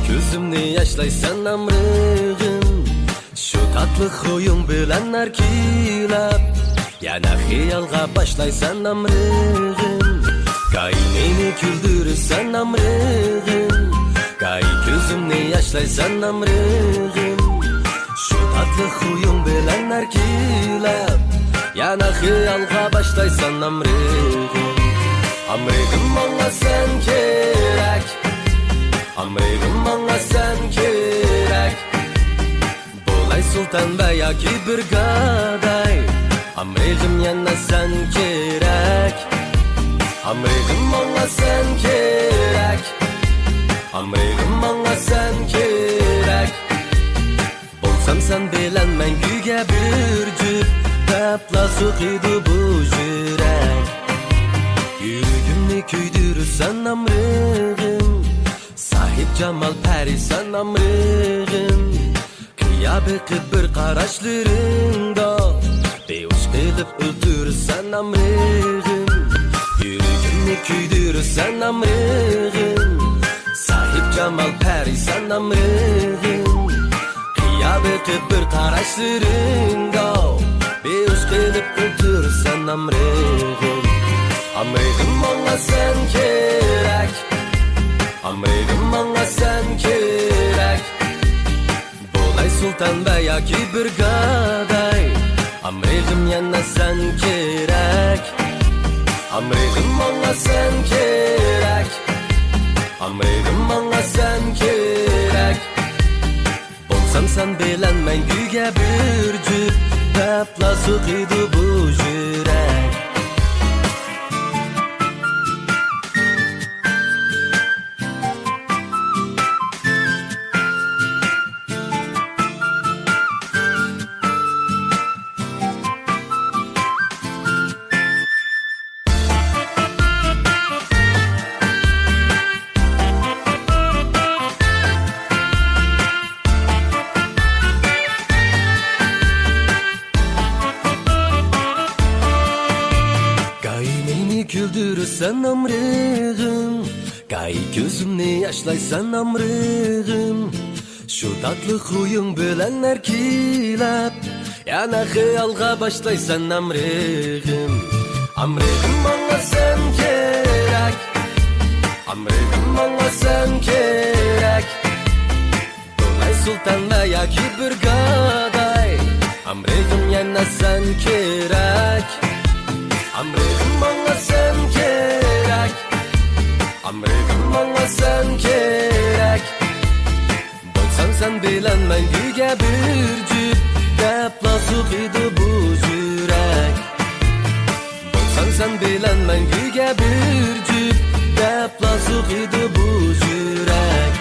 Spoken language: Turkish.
ko'zimni yashlaysan amrig'im, shu tatlı huyun bilan narkilab, yana xiyolga boshlaysan amrig'im. Kay meni güldürürsen amrig'im, kay ko'zimni yashlaysan amrig'im, shu tatlı huyun bilan narkilab, yana xiyolga boshlaysan amrig'im. Amrig'im bana sen kerak, amrig'im bana sen kerak, bo'lay sultan va yoki bir gaday, amrig'im yana sen kerak. Amrig'im bana sen kerak, amrig'im bana sen kerak, bo'lsam sen bilan manguga bir juft tapla suqiydi bu yurak. Yuragimni kuydirsan amrig'im, sahib jamal parisan amrig'im, qiyabi qilib bir qarashlaringda behush qilib o'ldirsan amrig'im. Yuragimni kuydirsan amrig'im, sahib jamal parisan amrig'im, qiyabi qilib bir qarashlaringda behush qilib o'ldirsan amrig'im. Amrig'im bana sen kerak, amrig'im bana sen kerak, bo'lay sultan va yoki bir gaday, amrig'im yana sen kerak. Amrig'im bana sen kerak, amrig'im bana sen kerak, bo'lsam sen bilan manguga bir juft tapla suqiydi bu yurak. Güldürürsen amrig'im, kay ko'zimni yashlaysan amrig'im, shu tatlı huyun bilan narkilab, yana xiyolga boshlaysan amrig'im. Amrig'im bana sen kerak, amrig'im bana sen kerak, bo'lay sultan va yoki bir gaday, amrig'im yana sen kerak. Amrig'im bana sen kerak, amrig'im bana sen kerak, bo'lsam sen bilan manguga bir juft tapla suqiydi bu yurak. Bo'lsam sen bilan manguga bir juft tapla suqiydi bu yurak.